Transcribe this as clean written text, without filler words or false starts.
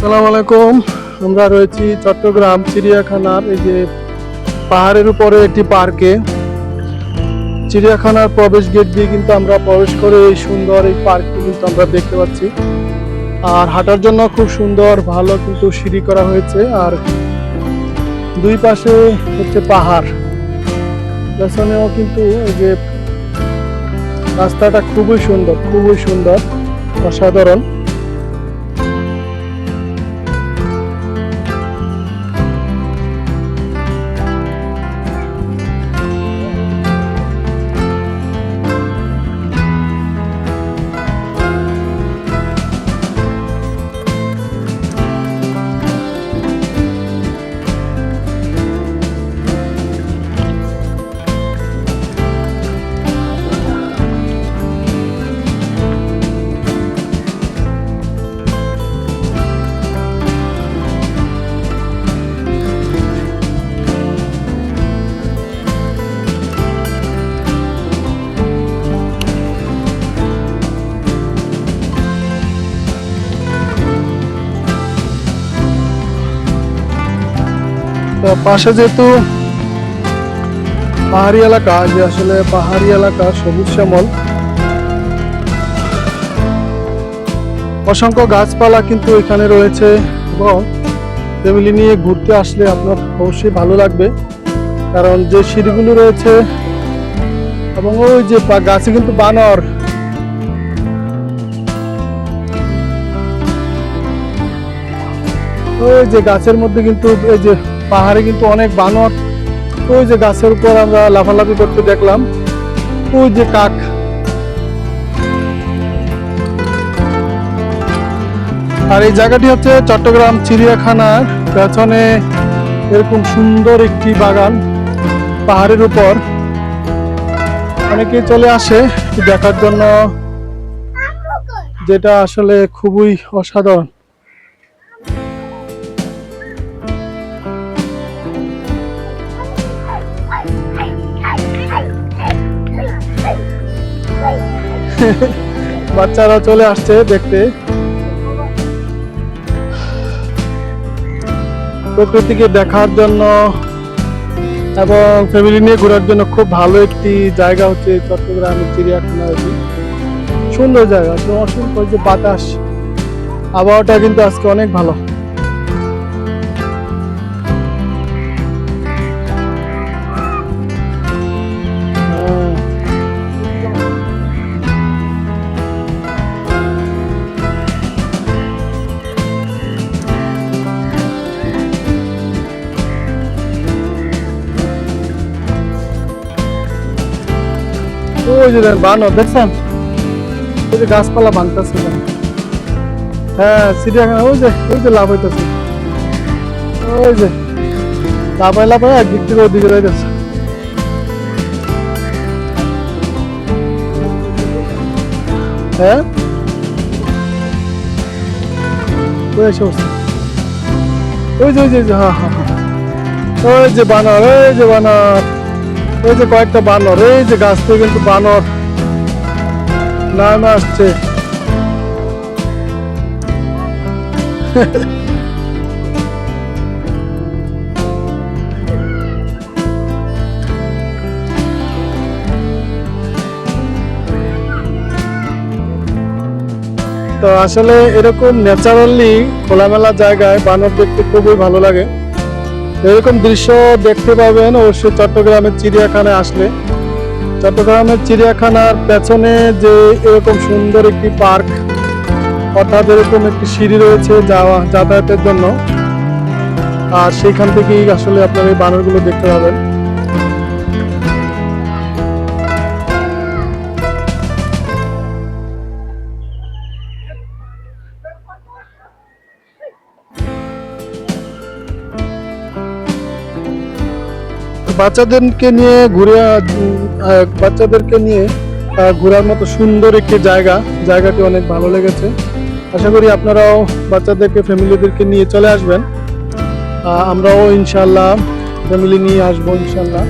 আসসালামু আলাইকুম। আমরা রয়েছি চট্টগ্রাম চিড়িয়াখানার এই যে পাহাড়ের উপরে একটি পার্কে। চিড়িয়াখানার প্রবেশ গেট দিয়ে কিন্তু আমরা প্রবেশ করে এই সুন্দর এই পার্কটি কিন্তু আমরা দেখতে পাচ্ছি। আর হাঁটার জন্য খুব সুন্দর ভালো কিন্তু সিঁড়ি করা হয়েছে। আর দুই পাশে হচ্ছে পাহাড়, পেছনেও কিন্তু এই যে রাস্তাটা খুবই সুন্দর অসাধারণ। তো পাশে যেহেতু পাহাড়ি এলাকা, যে আসলে পাহাড়ি এলাকা সবুজ শ্যামল, অসংখ্য গাছপালা কিন্তু এখানে রয়েছে এবং ফ্যামিলি নিয়ে ঘুরতে আসলে আপনার অবশ্যই ভালো লাগবে। কারণ যে সিঁড়িগুলো রয়েছে এবং ওই যে গাছে কিন্তু বানর, ওই যে গাছের মধ্যে কিন্তু এই যে পাহাড়ে কিন্তু অনেক বানর। ওই যে গাছের উপর আমরা লাফালাফি করতে দেখলাম, ওই যে কাক। আর এই জায়গাটি হচ্ছে চট্টগ্রাম চিড়িয়াখানার পেছনে এরকম সুন্দর একটি বাগান পাহাড়ের উপর। অনেকেই চলে আসে দেখার জন্য, যেটা আসলে খুবই অসাধারণ। বাচ্চারা চলে আসছে দেখতে। প্রকৃতিকে দেখার জন্য এবং ফ্যামিলি নিয়ে ঘোরার জন্য খুব ভালো একটি জায়গা হচ্ছে চট্টগ্রামের চিড়িয়াখানা। সুন্দর জায়গা, অসংখ্য যে বাতাস, আবহাওয়াটা কিন্তু আজকে অনেক ভালো। ওই যে বানর দেখছেন, ওই যে গাছপালা ভাঙতেছে। হ্যাঁ, চিড়িয়াখানা ওই যে লাভ হইতেছে, ওই যে লাফায় একদিক থেকে ওদিকে রয়েছে। হ্যাঁ, ওই যে হ্যাঁ, ওই যে বানর, ওই যে কয়েকটা বানর, এই যে গাছ থেকে কিন্তু বানর নামে আসছে। তো আসলে এরকম ন্যাচারালি খোলামেলা জায়গায় বানর দেখতে খুবই ভালো লাগে। এরকম দৃশ্য দেখতে পাবেন অবশ্যই চট্টগ্রামের চিড়িয়াখানায় আসলে। চট্টগ্রামের চিড়িয়াখানার পেছনে যে এরকম সুন্দর একটি পার্ক, অর্থাৎ এরকম একটি সিঁড়ি রয়েছে যাতায়াতের জন্য। আর সেইখান থেকেই আসলে আপনারা এই বানরগুলো দেখতে পাবেন। বাচ্চাদেরকে নিয়ে ঘোরার মতো সুন্দর একটি জায়গাটি অনেক ভালো লেগেছে। আশা করি আপনারাও বাচ্চাদেরকে ফ্যামিলিদেরকে নিয়ে চলে আসবেন। আমরাও ইনশাল্লাহ ফ্যামিলি নিয়ে আসবো ইনশাল্লাহ।